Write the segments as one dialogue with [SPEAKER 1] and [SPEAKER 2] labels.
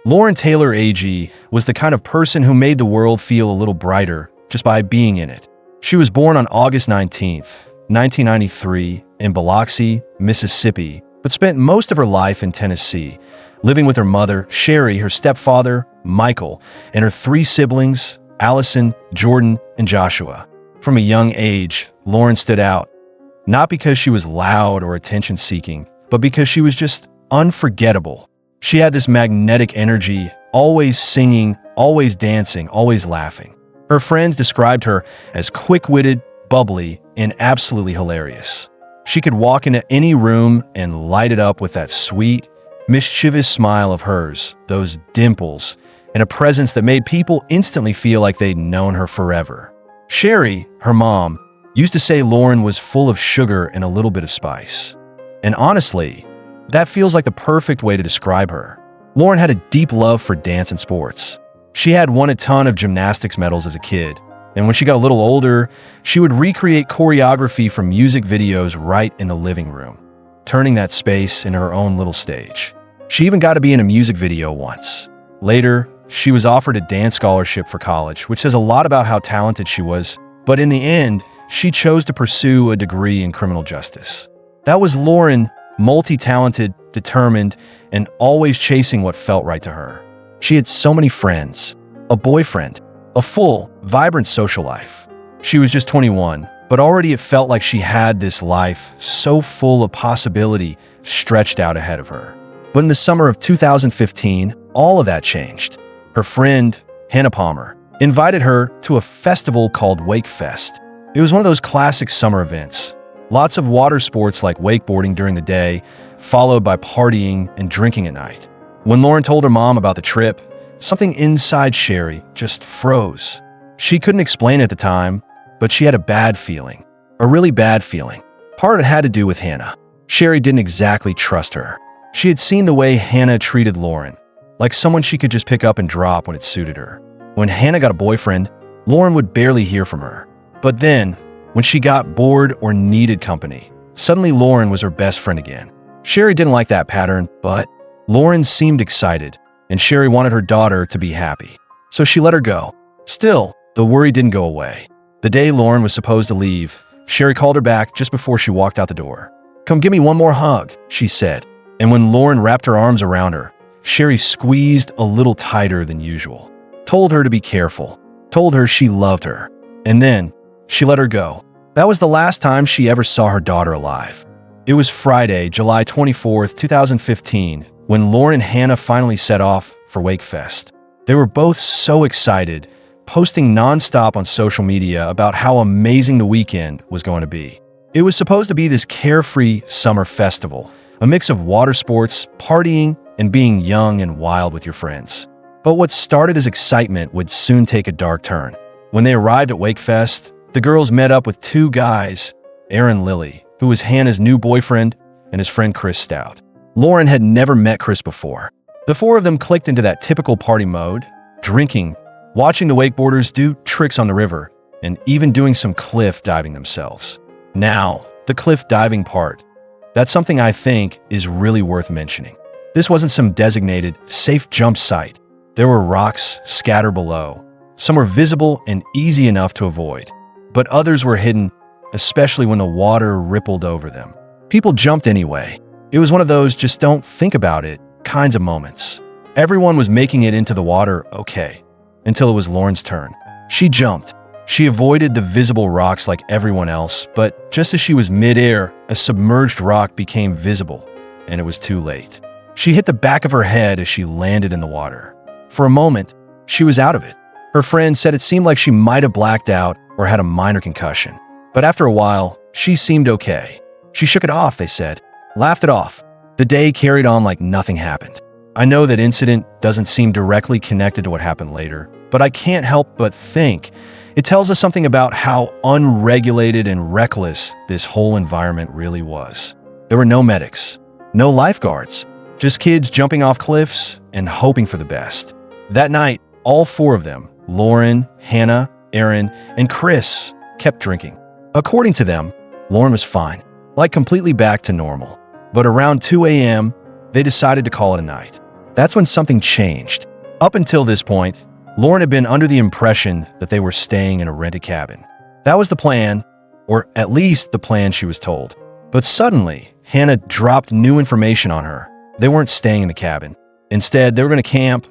[SPEAKER 1] Lauren Taylor AG was the kind of person who made the world feel a little brighter just by being in it. She was born on August 19th, 1993, in Biloxi, Mississippi, but spent most of her life in Tennessee, living with her mother, Sherry, her stepfather, Michael, and her three siblings, Allison, Jordan, and Joshua. From a young age, Lauren stood out, not because she was loud or attention-seeking, but because she was just unforgettable. She had this magnetic energy, always singing, always dancing, always laughing. Her friends described her as quick-witted, bubbly, and absolutely hilarious. She could walk into any room and light it up with that sweet, mischievous smile of hers, those dimples, and a presence that made people instantly feel like they'd known her forever. Sherry, her mom, used to say Lauren was full of sugar and a little bit of spice. And honestly, that feels like the perfect way to describe her. Lauren had a deep love for dance and sports. She had won a ton of gymnastics medals as a kid, and when she got a little older, she would recreate choreography from music videos right in the living room, turning that space into her own little stage. She even got to be in a music video once. Later, she was offered a dance scholarship for college, which says a lot about how talented she was, but in the end, she chose to pursue a degree in criminal justice. That was Lauren, multi-talented, determined, and always chasing what felt right to her. She had so many friends, a boyfriend, a full, vibrant social life. She was just 21, but already it felt like she had this life so full of possibility stretched out ahead of her. But in the summer of 2015, all of that changed. Her friend, Hannah Palmer, invited her to a festival called Wake Fest. It was one of those classic summer events. Lots of water sports like wakeboarding during the day, followed by partying and drinking at night. When Lauren told her mom about the trip, something inside Sherry just froze. She couldn't explain it at the time, but she had a bad feeling. A really bad feeling. Part of it had to do with Hannah. Sherry didn't exactly trust her. She had seen the way Hannah treated Lauren, like someone she could just pick up and drop when it suited her. When Hannah got a boyfriend, Lauren would barely hear from her. But then, when she got bored or needed company, suddenly Lauren was her best friend again. Sherry didn't like that pattern, but Lauren seemed excited, and Sherry wanted her daughter to be happy. So she let her go. Still, the worry didn't go away. The day Lauren was supposed to leave, Sherry called her back just before she walked out the door. "Come give me one more hug," she said. And when Lauren wrapped her arms around her, Sherry squeezed a little tighter than usual, told her to be careful, told her she loved her, and then she let her go. That was the last time she ever saw her daughter alive. It was Friday, July 24th, 2015, when Lauren and Hannah finally set off for Wake Fest. They were both so excited, posting nonstop on social media about how amazing the weekend was going to be. It was supposed to be this carefree summer festival, a mix of water sports, partying, and being young and wild with your friends. But what started as excitement would soon take a dark turn. When they arrived at Wake Fest, the girls met up with two guys, Aaron Lilly, who was Hannah's new boyfriend, and his friend Chris Stout. Lauren had never met Chris before. The four of them clicked into that typical party mode, drinking, watching the wakeboarders do tricks on the river, and even doing some cliff diving themselves. Now, the cliff diving part. That's something I think is really worth mentioning. This wasn't some designated, safe jump site. There were rocks scattered below. Some were visible and easy enough to avoid, but others were hidden, especially when the water rippled over them. People jumped anyway. It was one of those just don't think about it kinds of moments. Everyone was making it into the water okay, until it was Lauren's turn. She jumped. She avoided the visible rocks like everyone else, but just as she was midair, a submerged rock became visible, and it was too late. She hit the back of her head as she landed in the water. For a moment, she was out of it. Her friend said it seemed like she might have blacked out or had a minor concussion. But after a while, she seemed okay. She shook it off, they said, laughed it off. The day carried on like nothing happened. I know that incident doesn't seem directly connected to what happened later, but I can't help but think it tells us something about how unregulated and reckless this whole environment really was. There were no medics, no lifeguards, just kids jumping off cliffs and hoping for the best. That night, all four of them, Lauren, Hannah, Aaron, and Chris, kept drinking. According to them, Lauren was fine, like completely back to normal. But around 2 a.m., they decided to call it a night. That's when something changed. Up until this point, Lauren had been under the impression that they were staying in a rented cabin. That was the plan, or at least the plan she was told. But suddenly, Hannah dropped new information on her. They weren't staying in the cabin. Instead, they were going to camp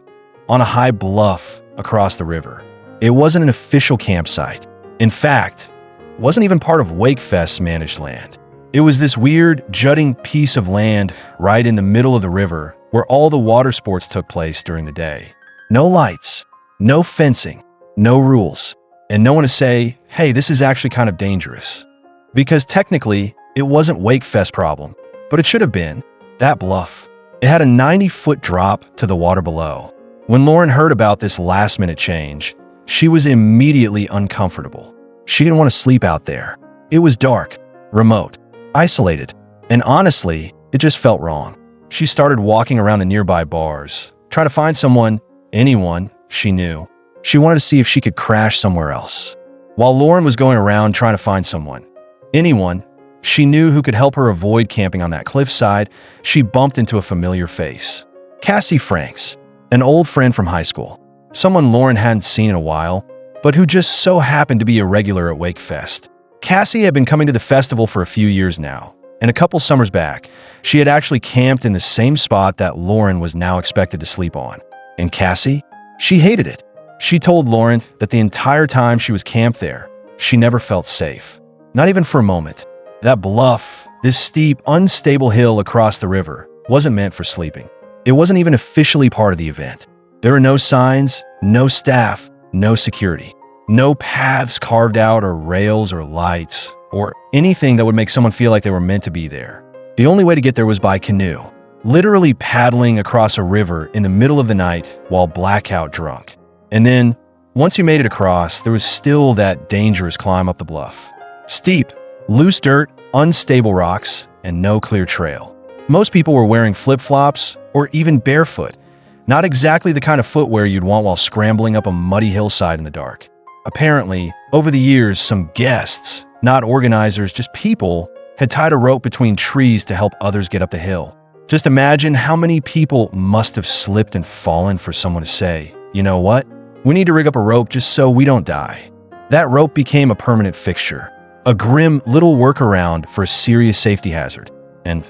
[SPEAKER 1] on a high bluff across the river. It wasn't an official campsite. In fact, it wasn't even part of Wakefest's managed land. It was this weird, jutting piece of land right in the middle of the river where all the water sports took place during the day. No lights, no fencing, no rules, and no one to say, hey, this is actually kind of dangerous. Because technically, it wasn't Wakefest's problem, but it should have been. That bluff. It had a 90-foot drop to the water below. When Lauren heard about this last-minute change, she was immediately uncomfortable. She didn't want to sleep out there. It was dark, remote, isolated, and honestly, it just felt wrong. She started walking around the nearby bars, trying to find someone, anyone, she knew. She wanted to see if she could crash somewhere else. While Lauren was going around trying to find someone, anyone, she knew who could help her avoid camping on that cliffside, she bumped into a familiar face. Cassie Franks, an old friend from high school. Someone Lauren hadn't seen in a while, but who just so happened to be a regular at Wakefest. Cassie had been coming to the festival for a few years now, and a couple summers back, she had actually camped in the same spot that Lauren was now expected to sleep on. And Cassie? She hated it. She told Lauren that the entire time she was camped there, she never felt safe. Not even for a moment. That bluff, this steep, unstable hill across the river, wasn't meant for sleeping. It wasn't even officially part of the event. There were no signs, no staff, no security, no paths carved out or rails or lights or anything that would make someone feel like they were meant to be there. The only way to get there was by canoe, literally paddling across a river in the middle of the night while blackout drunk. And then, once you made it across, there was still that dangerous climb up the bluff. Steep, loose dirt, unstable rocks, and no clear trail. Most people were wearing flip-flops or even barefoot, not exactly the kind of footwear you'd want while scrambling up a muddy hillside in the dark. Apparently, over the years, some guests, not organizers, just people, had tied a rope between trees to help others get up the hill. Just imagine how many people must have slipped and fallen for someone to say, you know what? We need to rig up a rope just so we don't die. That rope became a permanent fixture, a grim little workaround for a serious safety hazard. And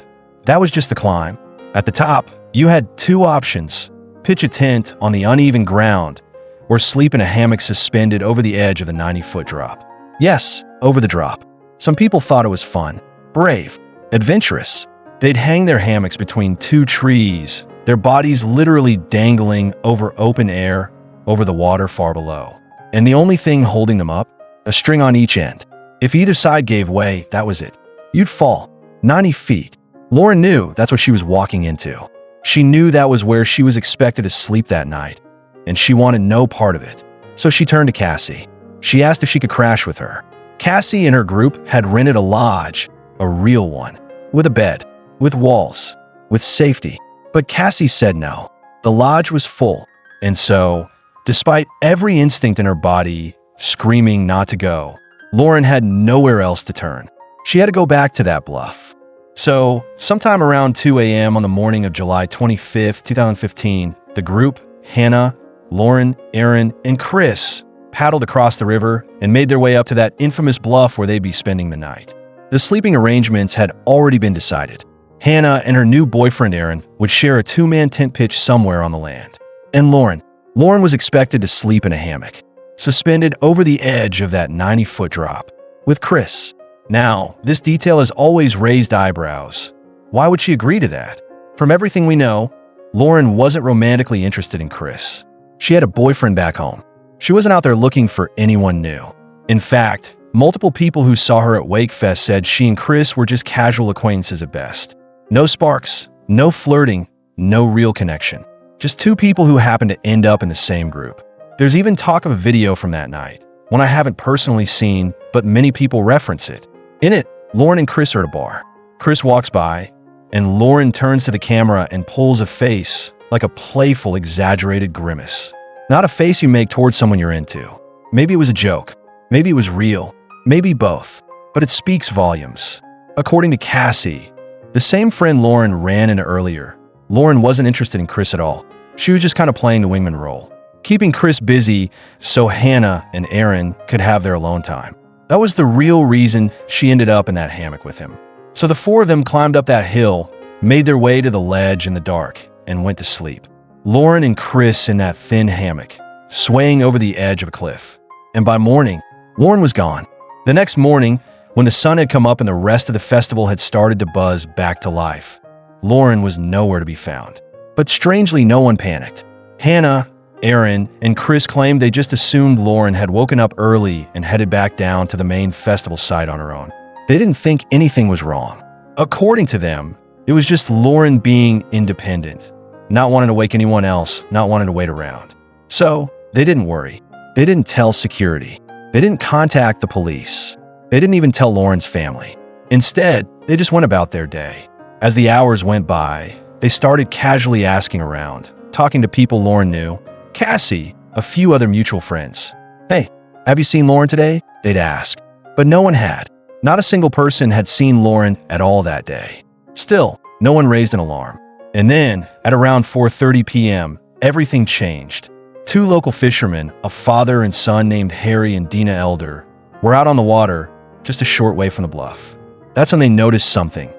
[SPEAKER 1] that was just the climb. At the top, you had two options: pitch a tent on the uneven ground or sleep in a hammock suspended over the edge of the 90-foot drop. Yes, over the drop. Some people thought it was fun, brave, adventurous. They'd hang their hammocks between two trees, their bodies literally dangling over open air over the water far below. And the only thing holding them up? A string on each end. If either side gave way, that was it. You'd fall. 90 feet. Lauren knew that's what she was walking into. She knew that was where she was expected to sleep that night, and she wanted no part of it. So she turned to Cassie. She asked if she could crash with her. Cassie and her group had rented a lodge, a real one, with a bed, with walls, with safety. But Cassie said no. The lodge was full, and so, despite every instinct in her body screaming not to go, Lauren had nowhere else to turn. She had to go back to that bluff. So, sometime around 2 a.m. on the morning of July 25th, 2015, the group, Hannah, Lauren, Aaron, and Chris, paddled across the river and made their way up to that infamous bluff where they'd be spending the night. The sleeping arrangements had already been decided. Hannah and her new boyfriend Aaron would share a two-man tent pitch somewhere on the land. And Lauren was expected to sleep in a hammock, suspended over the edge of that 90-foot drop, with Chris. Now, this detail has always raised eyebrows. Why would she agree to that? From everything we know, Lauren wasn't romantically interested in Chris. She had a boyfriend back home. She wasn't out there looking for anyone new. In fact, multiple people who saw her at Wakefest said she and Chris were just casual acquaintances at best. No sparks, no flirting, no real connection. Just two people who happened to end up in the same group. There's even talk of a video from that night, one I haven't personally seen, but many people reference it. In it, Lauren and Chris are at a bar. Chris walks by, and Lauren turns to the camera and pulls a face, like a playful, exaggerated grimace. Not a face you make towards someone you're into. Maybe it was a joke. Maybe it was real. Maybe both. But it speaks volumes. According to Cassie, the same friend Lauren ran into earlier, Lauren wasn't interested in Chris at all. She was just kind of playing the wingman role, keeping Chris busy so Hannah and Aaron could have their alone time. That was the real reason she ended up in that hammock with him. So the four of them climbed up that hill, made their way to the ledge in the dark, and went to sleep. Lauren and Chris in that thin hammock, swaying over the edge of a cliff. And by morning, Lauren was gone. The next morning, when the sun had come up and the rest of the festival had started to buzz back to life, Lauren was nowhere to be found. But strangely, no one panicked. Hannah, Aaron, and Chris claimed they just assumed Lauren had woken up early and headed back down to the main festival site on her own. They didn't think anything was wrong. According to them, it was just Lauren being independent, not wanting to wake anyone else, not wanting to wait around. So they didn't worry. They didn't tell security. They didn't contact the police. They didn't even tell Lauren's family. Instead, they just went about their day. As the hours went by, they started casually asking around, talking to people Lauren knew, Cassie, a few other mutual friends. Hey, have you seen Lauren today? They'd ask. But no one had. Not a single person had seen Lauren at all that day. Still, no one raised an alarm. And then, at around 4:30 p.m., everything changed. Two local fishermen, a father and son named Harry and Dina Elder, were out on the water just a short way from the bluff. That's when they noticed something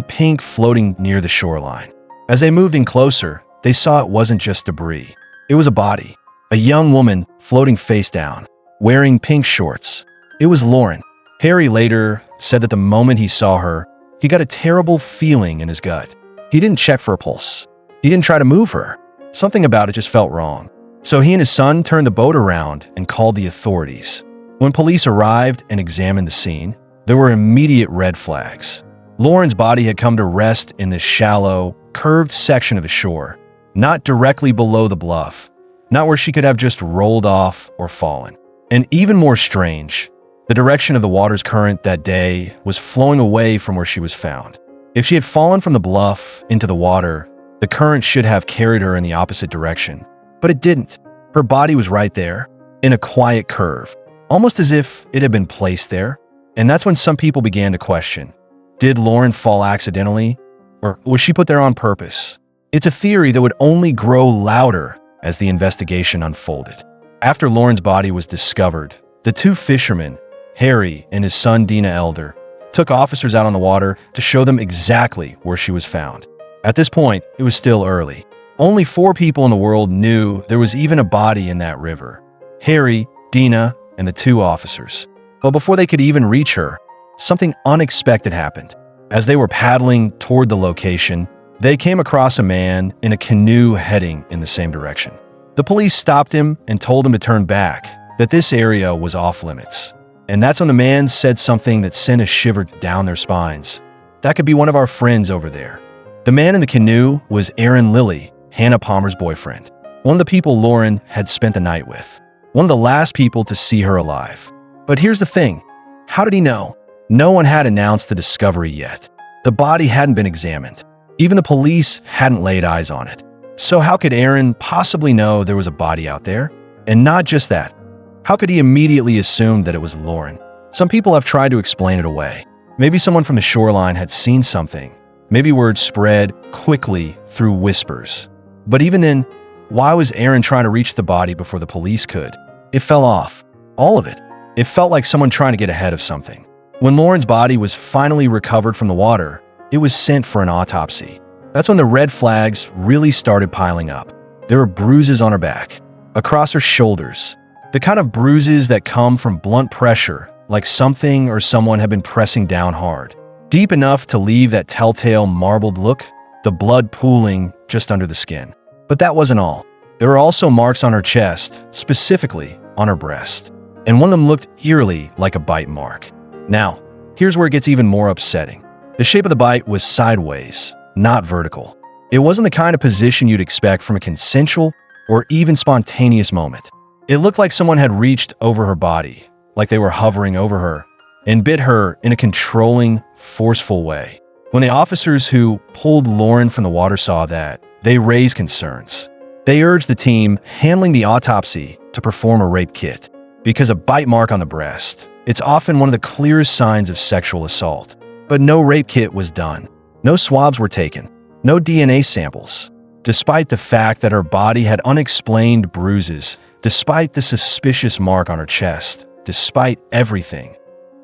[SPEAKER 1] pink floating near the shoreline. As they moved in closer, they saw it wasn't just debris. It was a body, a young woman floating face down, wearing pink shorts. It was Lauren. Harry later said that the moment he saw her, he got a terrible feeling in his gut. He didn't check for a pulse. He didn't try to move her. Something about it just felt wrong. So he and his son turned the boat around and called the authorities. When police arrived and examined the scene, there were immediate red flags. Lauren's body had come to rest in this shallow, curved section of the shore, not directly below the bluff, not where she could have just rolled off or fallen. And even more strange, the direction of the water's current that day was flowing away from where she was found. If she had fallen from the bluff into the water, the current should have carried her in the opposite direction. But it didn't. Her body was right there, in a quiet curve, almost as if it had been placed there. And that's when some people began to question, did Lauren fall accidentally, or was she put there on purpose? It's a theory that would only grow louder as the investigation unfolded. After Lauren's body was discovered, the two fishermen, Harry and his son Dina Elder, took officers out on the water to show them exactly where she was found. At this point, it was still early. Only 4 people in the world knew there was even a body in that river: Harry, Dina, and the 2 officers. But before they could even reach her, something unexpected happened. As they were paddling toward the location, they came across a man in a canoe heading in the same direction. The police stopped him and told him to turn back, that this area was off limits. And that's when the man said something that sent a shiver down their spines. That could be one of our friends over there. The man in the canoe was Aaron Lilly, Hannah Palmer's boyfriend, one of the people Lauren had spent the night with, one of the last people to see her alive. But here's the thing. How did he know? No one had announced the discovery yet. The body hadn't been examined. Even the police hadn't laid eyes on it. So how could Aaron possibly know there was a body out there? And not just that. How could he immediately assume that it was Lauren? Some people have tried to explain it away. Maybe someone from the shoreline had seen something. Maybe word spread quickly through whispers. But even then, why was Aaron trying to reach the body before the police could? It fell off. All of it. It felt like someone trying to get ahead of something. When Lauren's body was finally recovered from the water, it was sent for an autopsy. That's when the red flags really started piling up. There were bruises on her back, across her shoulders, the kind of bruises that come from blunt pressure, like something or someone had been pressing down hard, deep enough to leave that telltale marbled look, the blood pooling just under the skin. But that wasn't all. There were also marks on her chest, specifically on her breast, and one of them looked eerily like a bite mark. Now, here's where it gets even more upsetting. The shape of the bite was sideways, not vertical. It wasn't the kind of position you'd expect from a consensual or even spontaneous moment. It looked like someone had reached over her body, like they were hovering over her, and bit her in a controlling, forceful way. When the officers who pulled Lauren from the water saw that, they raised concerns. They urged the team handling the autopsy to perform a rape kit, because a bite mark on the breast, it's often one of the clearest signs of sexual assault. But no rape kit was done. No swabs were taken. No DNA samples. Despite the fact that her body had unexplained bruises, despite the suspicious mark on her chest, despite everything,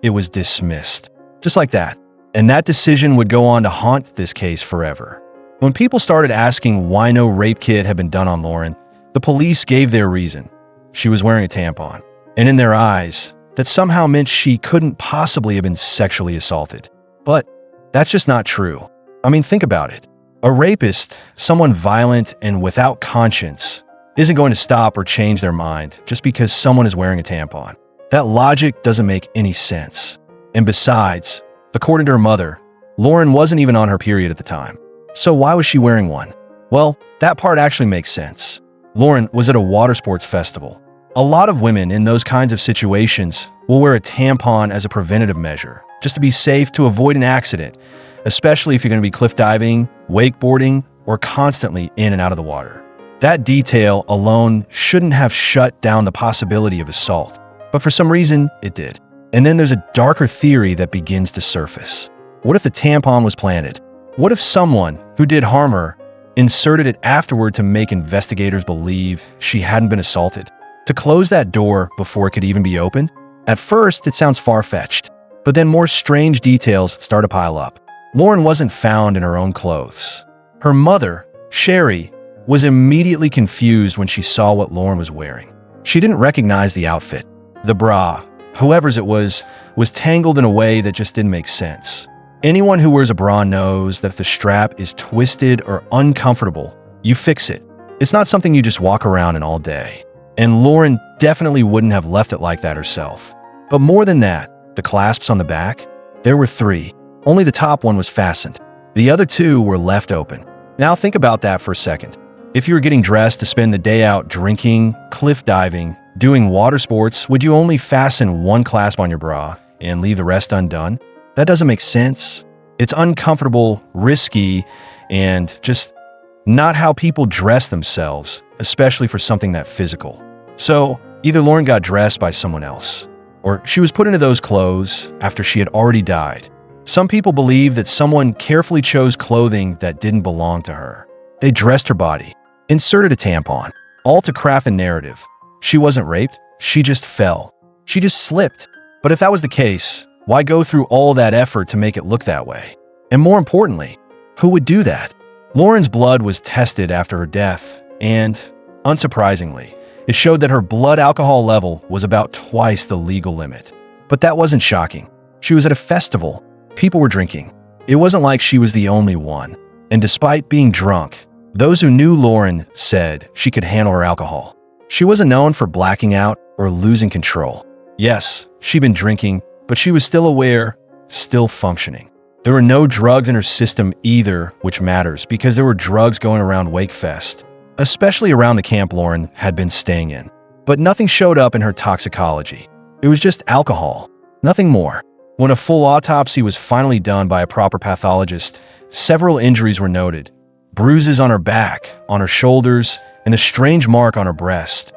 [SPEAKER 1] it was dismissed. Just like that. And that decision would go on to haunt this case forever. When people started asking why no rape kit had been done on Lauren, the police gave their reason. She was wearing a tampon. And in their eyes, that somehow meant she couldn't possibly have been sexually assaulted. But that's just not true. I mean, think about it. A rapist, someone violent and without conscience, isn't going to stop or change their mind just because someone is wearing a tampon. That logic doesn't make any sense. And besides, according to her mother, Lauren wasn't even on her period at the time. So why was she wearing one? Well, that part actually makes sense. Lauren was at a water sports festival. A lot of women in those kinds of situations will wear a tampon as a preventative measure, just to be safe to avoid an accident, especially if you're going to be cliff diving, wakeboarding, or constantly in and out of the water. That detail alone shouldn't have shut down the possibility of assault, but for some reason, it did. And then there's a darker theory that begins to surface. What if the tampon was planted? What if someone who did harm her inserted it afterward to make investigators believe she hadn't been assaulted? To close that door before it could even be opened? At first, it sounds far-fetched, but then more strange details start to pile up. Lauren wasn't found in her own clothes. Her mother, Sherry, was immediately confused when she saw what Lauren was wearing. She didn't recognize the outfit. The bra, whoever's it was tangled in a way that just didn't make sense. Anyone who wears a bra knows that if the strap is twisted or uncomfortable, you fix it. It's not something you just walk around in all day. And Lauren definitely wouldn't have left it like that herself. But more than that, the clasps on the back, there were 3. Only the top one was fastened. The other 2 were left open. Now think about that for a second. If you were getting dressed to spend the day out drinking, cliff diving, doing water sports, would you only fasten one clasp on your bra and leave the rest undone? That doesn't make sense. It's uncomfortable, risky, and just not how people dress themselves, especially for something that physical. So either Lauren got dressed by someone else, or she was put into those clothes after she had already died. Some people believe that someone carefully chose clothing that didn't belong to her. They dressed her body, inserted a tampon, all to craft a narrative. She wasn't raped, she just fell. She just slipped. But if that was the case, why go through all that effort to make it look that way? And more importantly, who would do that? Lauren's blood was tested after her death, and, unsurprisingly, it showed that her blood alcohol level was about twice the legal limit. But that wasn't shocking. She was at a festival. People were drinking. It wasn't like she was the only one. And despite being drunk, those who knew Lauren said she could handle her alcohol. She wasn't known for blacking out or losing control. Yes, she'd been drinking, but she was still aware, still functioning. There were no drugs in her system either, which matters because there were drugs going around Wakefest, especially around the camp Lauren had been staying in. But nothing showed up in her toxicology. It was just alcohol, nothing more. When a full autopsy was finally done by a proper pathologist, several injuries were noted. Bruises on her back, on her shoulders, and a strange mark on her breast.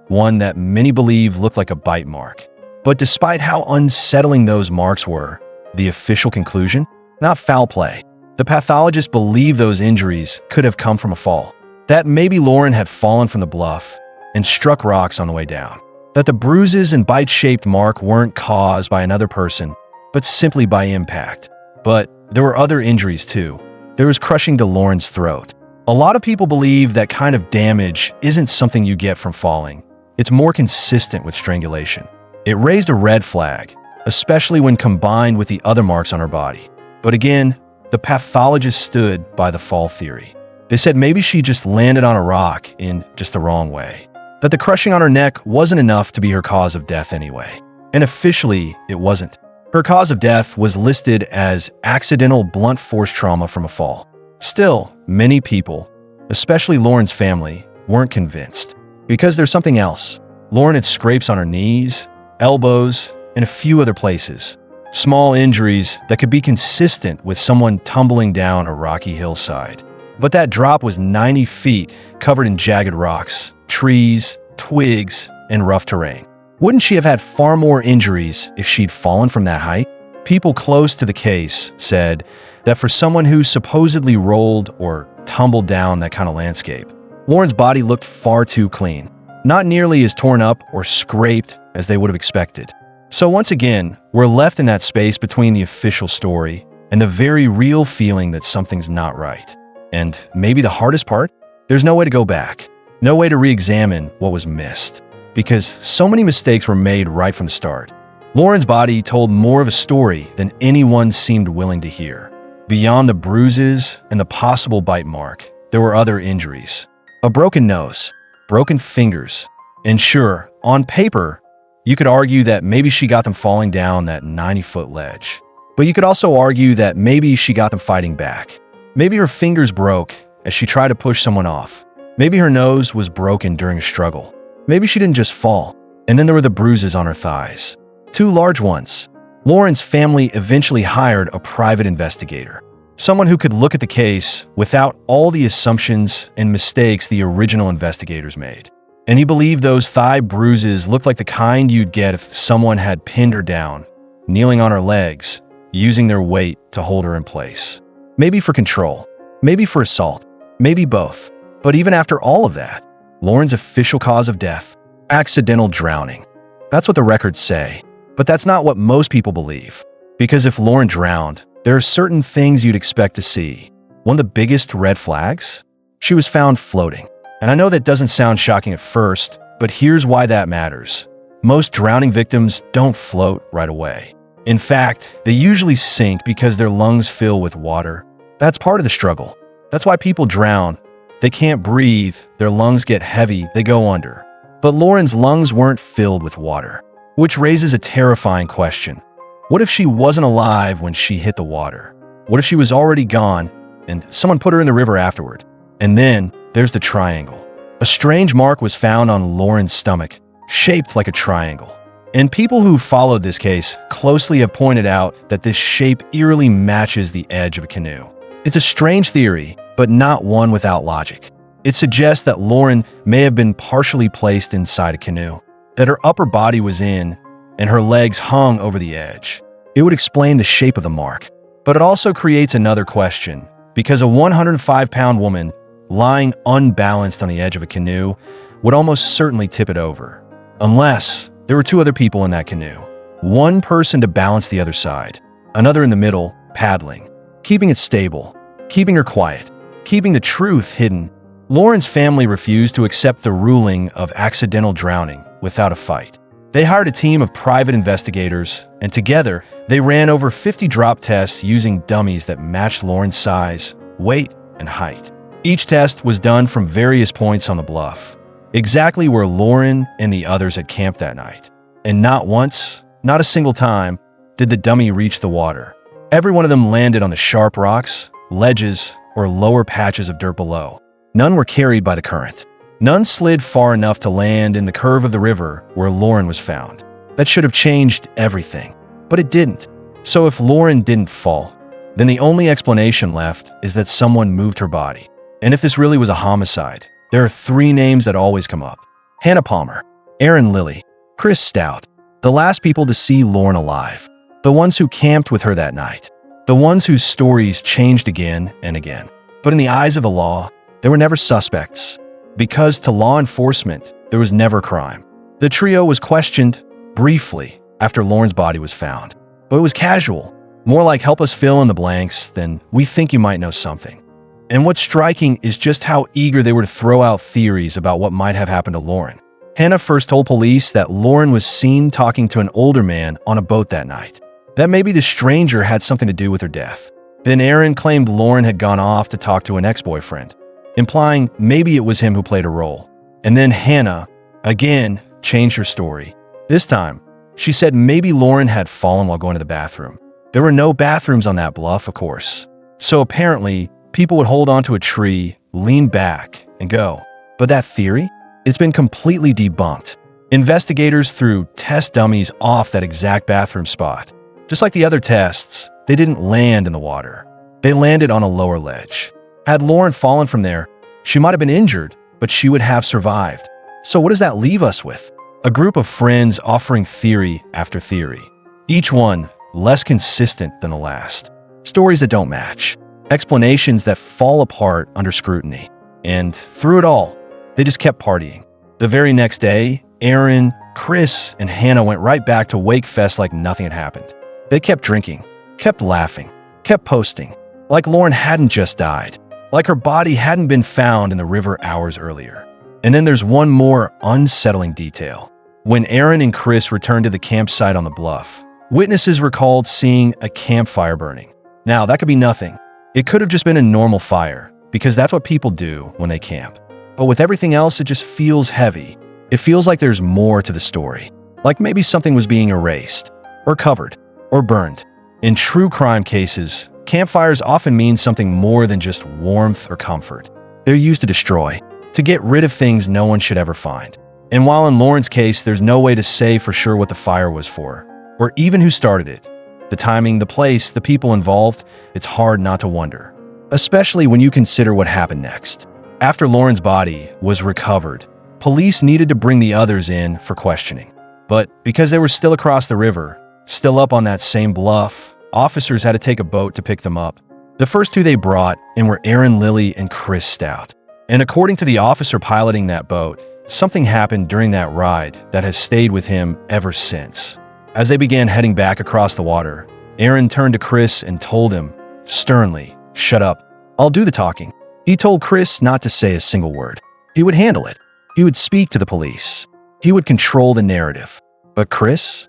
[SPEAKER 1] One that many believe looked like a bite mark. But despite how unsettling those marks were, the official conclusion? Not foul play. The pathologist believed those injuries could have come from a fall. That maybe Lauren had fallen from the bluff and struck rocks on the way down. That the bruises and bite-shaped mark weren't caused by another person, but simply by impact. But there were other injuries too. There was crushing to Lauren's throat. A lot of people believe that kind of damage isn't something you get from falling. It's more consistent with strangulation. It raised a red flag, especially when combined with the other marks on her body. But again, the pathologist stood by the fall theory. They said maybe she just landed on a rock in just the wrong way. That the crushing on her neck wasn't enough to be her cause of death anyway. And officially, it wasn't. Her cause of death was listed as accidental blunt force trauma from a fall. Still, many people, especially Lauren's family, weren't convinced. Because there's something else. Lauren had scrapes on her knees, elbows, and a few other places. Small injuries that could be consistent with someone tumbling down a rocky hillside. But that drop was 90 feet, covered in jagged rocks, trees, twigs, and rough terrain. Wouldn't she have had far more injuries if she'd fallen from that height? People close to the case said that for someone who supposedly rolled or tumbled down that kind of landscape. Lauren's body looked far too clean, not nearly as torn up or scraped as they would have expected. So once again, we're left in that space between the official story and the very real feeling that something's not right. And maybe the hardest part? There's no way to go back, no way to re-examine what was missed, because so many mistakes were made right from the start. Lauren's body told more of a story than anyone seemed willing to hear. Beyond the bruises and the possible bite mark, there were other injuries. A broken nose, broken fingers, and sure, on paper, you could argue that maybe she got them falling down that 90-foot ledge. But you could also argue that maybe she got them fighting back. Maybe her fingers broke as she tried to push someone off. Maybe her nose was broken during a struggle. Maybe she didn't just fall. And then there were the bruises on her thighs. 2 large ones. Lauren's family eventually hired a private investigator. Someone who could look at the case without all the assumptions and mistakes the original investigators made. And he believed those thigh bruises looked like the kind you'd get if someone had pinned her down, kneeling on her legs, using their weight to hold her in place. Maybe for control, maybe for assault, maybe both. But even after all of that, Lauren's official cause of death, accidental drowning. That's what the records say. But that's not what most people believe. Because if Lauren drowned, there are certain things you'd expect to see. One of the biggest red flags? She was found floating. And I know that doesn't sound shocking at first, but here's why that matters. Most drowning victims don't float right away. In fact, they usually sink because their lungs fill with water. That's part of the struggle. That's why people drown. They can't breathe, their lungs get heavy, they go under. But Lauren's lungs weren't filled with water, which raises a terrifying question. What if she wasn't alive when she hit the water? What if she was already gone and someone put her in the river afterward? And then there's the triangle. A strange mark was found on Lauren's stomach, shaped like a triangle. And people who followed this case closely have pointed out that this shape eerily matches the edge of a canoe. It's a strange theory, but not one without logic. It suggests that Lauren may have been partially placed inside a canoe, that her upper body was in, and her legs hung over the edge. It would explain the shape of the mark. But it also creates another question, because a 105-pound woman lying unbalanced on the edge of a canoe would almost certainly tip it over. Unless there were 2 other people in that canoe. One person to balance the other side, another in the middle, paddling, keeping it stable, keeping her quiet, keeping the truth hidden. Lauren's family refused to accept the ruling of accidental drowning without a fight. They hired a team of private investigators, and together, they ran over 50 drop tests using dummies that matched Lauren's size, weight, and height. Each test was done from various points on the bluff, exactly where Lauren and the others had camped that night. And not once, not a single time, did the dummy reach the water. Every one of them landed on the sharp rocks, ledges, or lower patches of dirt below. None were carried by the current. None slid far enough to land in the curve of the river where Lauren was found. That should have changed everything, but it didn't. So if Lauren didn't fall, then the only explanation left is that someone moved her body. And if this really was a homicide, there are 3 names that always come up. Hannah Palmer, Aaron Lilly, Chris Stout, the last people to see Lauren alive. The ones who camped with her that night. The ones whose stories changed again and again. But in the eyes of the law, they were never suspects. Because to law enforcement, there was never crime. The trio was questioned briefly after Lauren's body was found. But it was casual, more like help us fill in the blanks than we think you might know something. And what's striking is just how eager they were to throw out theories about what might have happened to Lauren. Hannah first told police that Lauren was seen talking to an older man on a boat that night. That maybe the stranger had something to do with her death. Then Aaron claimed Lauren had gone off to talk to an ex-boyfriend, implying maybe it was him who played a role. And then Hannah, again, changed her story. This time, she said maybe Lauren had fallen while going to the bathroom. There were no bathrooms on that bluff, of course. So apparently, people would hold onto a tree, lean back, and go. But that theory? It's been completely debunked. Investigators threw test dummies off that exact bathroom spot. Just like the other tests, they didn't land in the water. They landed on a lower ledge. Had Lauren fallen from there, she might have been injured, but she would have survived. So what does that leave us with? A group of friends offering theory after theory, each one less consistent than the last. Stories that don't match. explanations that fall apart under scrutiny. And through it all, they just kept partying. The very next day, Aaron, Chris, and Hannah went right back to Wakefest like nothing had happened. They kept drinking, kept laughing, kept posting, like Lauren hadn't just died, like her body hadn't been found in the river hours earlier. And then there's one more unsettling detail. When Aaron and Chris returned to the campsite on the bluff, witnesses recalled seeing a campfire burning. Now, that could be nothing. It could have just been a normal fire, because that's what people do when they camp. But with everything else, it just feels heavy. It feels like there's more to the story. Like maybe something was being erased, or covered, or burned. In true crime cases, campfires often mean something more than just warmth or comfort. They're used to destroy, to get rid of things no one should ever find. And while in Lauren's case, there's no way to say for sure what the fire was for, or even who started it. The timing, the place, the people involved, it's hard not to wonder. Especially when you consider what happened next. After Lauren's body was recovered, police needed to bring the others in for questioning. But because they were still across the river, still up on that same bluff, officers had to take a boat to pick them up. The first two they brought in were Aaron Lilly and Chris Stout. And according to the officer piloting that boat, something happened during that ride that has stayed with him ever since. As they began heading back across the water, Aaron turned to Chris and told him, sternly, "Shut up. I'll do the talking." He told Chris not to say a single word. He would handle it. He would speak to the police. He would control the narrative. But Chris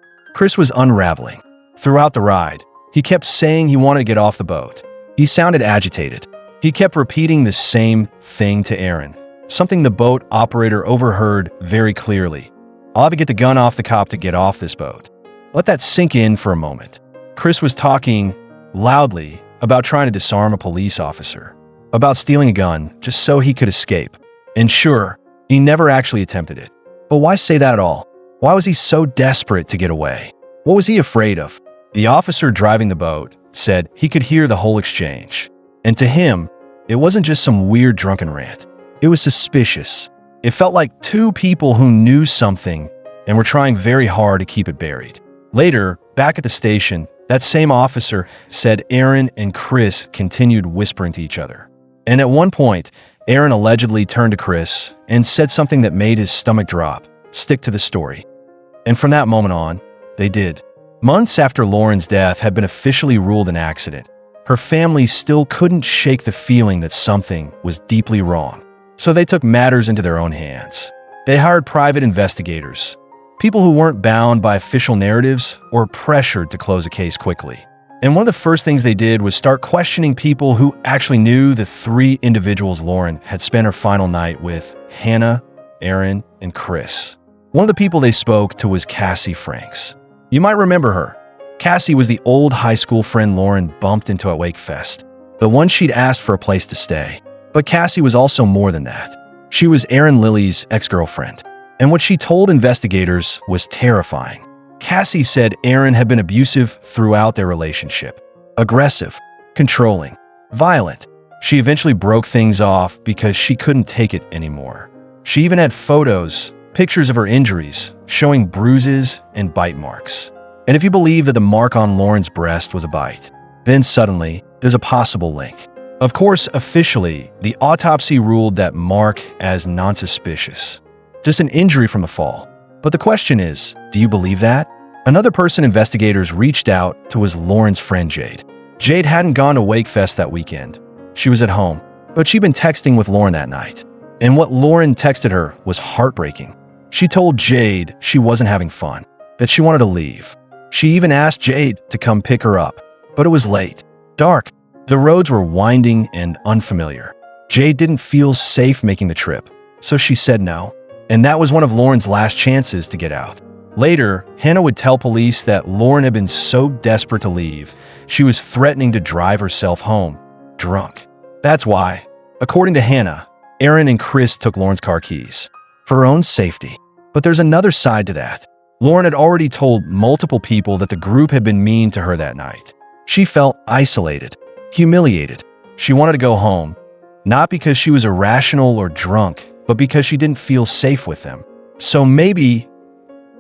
[SPEAKER 1] was unraveling. Throughout the ride, he kept saying he wanted to get off the boat. He sounded agitated. He kept repeating the same thing to Aaron, something the boat operator overheard very clearly. "I'll have to get the gun off the cop to get off this boat." Let that sink in for a moment. Chris was talking loudly about trying to disarm a police officer, about stealing a gun just so he could escape. And sure, he never actually attempted it. But why say that at all? Why was he so desperate to get away? What was he afraid of? The officer driving the boat said he could hear the whole exchange. And to him, it wasn't just some weird drunken rant. It was suspicious. It felt like two people who knew something and were trying very hard to keep it buried. Later, back at the station, that same officer said Aaron and Chris continued whispering to each other. And at one point, Aaron allegedly turned to Chris and said something that made his stomach drop. "Stick to the story." And from that moment on, they did. Months after Lauren's death had been officially ruled an accident, her family still couldn't shake the feeling that something was deeply wrong. So they took matters into their own hands. They hired private investigators, people who weren't bound by official narratives or pressured to close a case quickly. And one of the first things they did was start questioning people who actually knew the three individuals Lauren had spent her final night with: Hannah, Aaron, and Chris. One of the people they spoke to was Cassie Franks. You might remember her. Cassie was the old high school friend Lauren bumped into at Wakefest, the one she'd asked for a place to stay. But Cassie was also more than that. She was Aaron Lilly's ex-girlfriend. And what she told investigators was terrifying. Cassie said Aaron had been abusive throughout their relationship. Aggressive, controlling, violent. She eventually broke things off because she couldn't take it anymore. She even had photos, pictures of her injuries, showing bruises and bite marks. And if you believe that the mark on Lauren's breast was a bite, then suddenly there's a possible link. Of course, officially, the autopsy ruled that mark as non-suspicious. Just an injury from a fall. But the question is, do you believe that? Another person investigators reached out to was Lauren's friend Jade. Jade hadn't gone to Wakefest that weekend. She was at home, but she'd been texting with Lauren that night. And what Lauren texted her was heartbreaking. She told Jade she wasn't having fun, that she wanted to leave. She even asked Jade to come pick her up, but it was late, dark. The roads were winding and unfamiliar. Jade didn't feel safe making the trip, so she said no. And that was one of Lauren's last chances to get out. Later, Hannah would tell police that Lauren had been so desperate to leave, she was threatening to drive herself home, drunk. That's why, according to Hannah, Aaron and Chris took Lauren's car keys, for her own safety. But there's another side to that. Lauren had already told multiple people that the group had been mean to her that night. She felt isolated, humiliated. She wanted to go home, not because she was irrational or drunk, but because she didn't feel safe with them. So maybe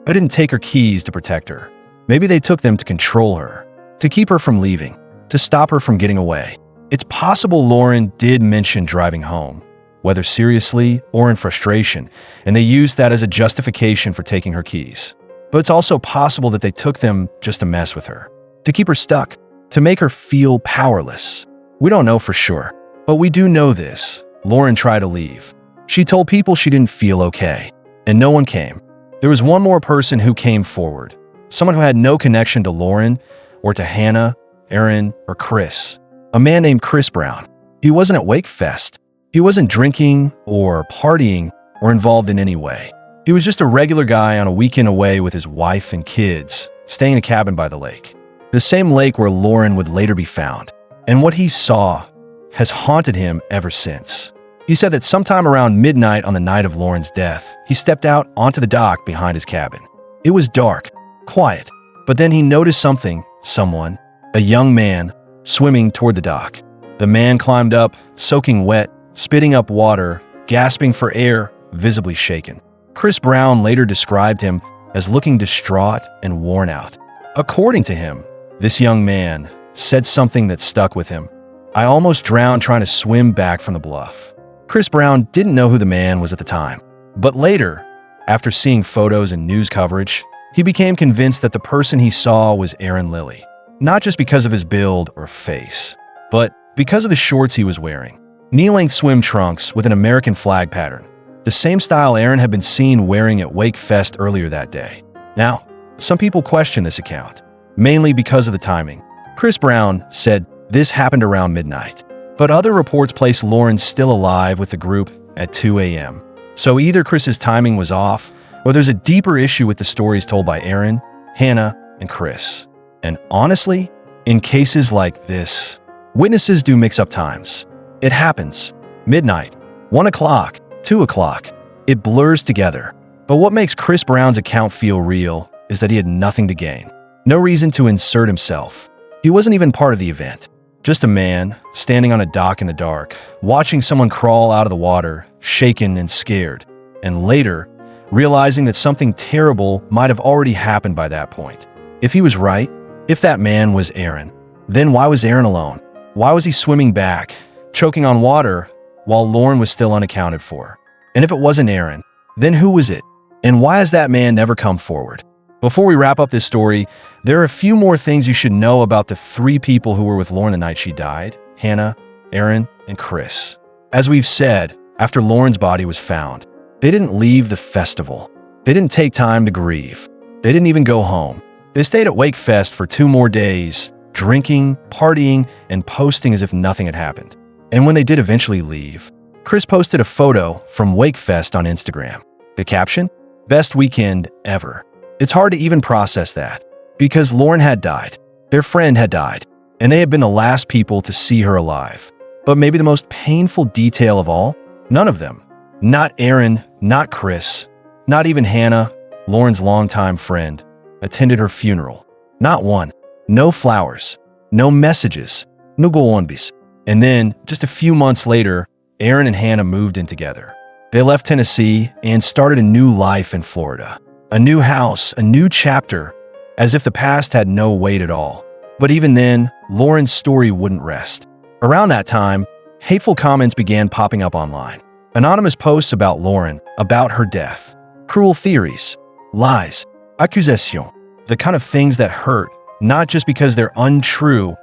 [SPEAKER 1] they didn't take her keys to protect her. Maybe they took them to control her, to keep her from leaving, to stop her from getting away. It's possible Lauren did mention driving home, whether seriously or in frustration, and they used that as a justification for taking her keys. But it's also possible that they took them just to mess with her, to keep her stuck, to make her feel powerless. We don't know for sure, but we do know this. Lauren tried to leave. She told people she didn't feel okay, and no one came. There was one more person who came forward, someone who had no connection to Lauren or to Hannah, Aaron, or Chris. A man named Chris Brown. He wasn't at Wakefest. He wasn't drinking or partying or involved in any way. He was just a regular guy on a weekend away with his wife and kids, staying in a cabin by the lake. The same lake where Lauren would later be found. And what he saw has haunted him ever since. He said that sometime around midnight on the night of Lauren's death, he stepped out onto the dock behind his cabin. It was dark, quiet, but then he noticed someone, a young man, swimming toward the dock. The man climbed up, soaking wet, spitting up water, gasping for air, visibly shaken. Chris Brown later described him as looking distraught and worn out. According to him, this young man said something that stuck with him. "I almost drowned trying to swim back from the bluff." Chris Brown didn't know who the man was at the time, but later, after seeing photos and news coverage, he became convinced that the person he saw was Aaron Lilly, not just because of his build or face, but because of the shorts he was wearing. Knee-length swim trunks with an American flag pattern, the same style Aaron had been seen wearing at Wakefest earlier that day. Now, some people question this account, mainly because of the timing. Chris Brown said this happened around midnight, but other reports place Lauren still alive with the group at 2 a.m. So either Chris's timing was off, or there's a deeper issue with the stories told by Aaron, Hannah, and Chris. And honestly, in cases like this, witnesses do mix up times. It happens. Midnight, 1 o'clock, 2 o'clock. It blurs together. But what makes Chris Brown's account feel real is that he had nothing to gain. No reason to insert himself. He wasn't even part of the event. Just a man standing on a dock in the dark, watching someone crawl out of the water, shaken and scared, and later realizing that something terrible might have already happened by that point. If he was right, if that man was Aaron, then why was Aaron alone? Why was he swimming back, choking on water, while Lauren was still unaccounted for? And if it wasn't Aaron, then who was it? And why has that man never come forward? Before we wrap up this story, there are a few more things you should know about the 3 people who were with Lauren the night she died: Hannah, Aaron, and Chris. As we've said, after Lauren's body was found, they didn't leave the festival. They didn't take time to grieve. They didn't even go home. They stayed at Wakefest for 2 more days, drinking, partying, and posting as if nothing had happened. And when they did eventually leave, Chris posted a photo from Wakefest on Instagram. The caption? "Best weekend ever." It's hard to even process that, because Lauren had died, their friend had died, and they had been the last people to see her alive. But maybe the most painful detail of all? None of them, not Aaron, not Chris, not even Hannah, Lauren's longtime friend, attended her funeral. Not one. No flowers, no messages, no golonbis. And then, just a few months later, Aaron and Hannah moved in together. They left Tennessee and started a new life in Florida. A new house, a new chapter, as if the past had no weight at all. But even then, Lauren's story wouldn't rest. Around that time, hateful comments began popping up online. Anonymous posts about Lauren, about her death. Cruel theories, lies, accusation, the kind of things that hurt, not just because they're untrue,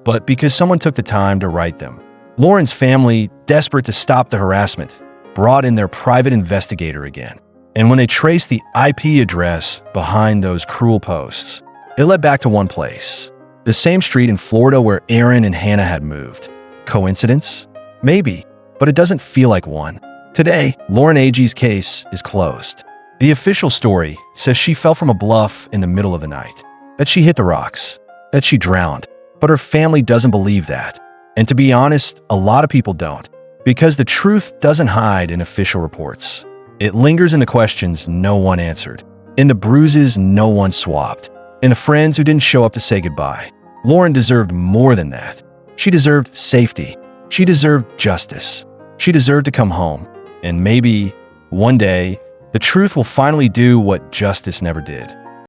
[SPEAKER 1] but because someone took the time to write them. Lauren's family, desperate to stop the harassment, brought in their private investigator again. And when they traced the IP address behind those cruel posts, it led back to one place. The same street in Florida where Aaron and Hannah had moved. Coincidence? Maybe, but it doesn't feel like one. Today, Lauren Agee's case is closed. The official story says she fell from a bluff in the middle of the night, that she hit the rocks, that she drowned. But her family doesn't believe that. And to be honest, a lot of people don't, because the truth doesn't hide in official reports. It lingers in the questions no one answered, in the bruises no one swabbed, in the friends who didn't show up to say goodbye. Lauren deserved more than that. She deserved safety. She deserved justice. She deserved to come home. And maybe, one day, the truth will finally do what justice never did.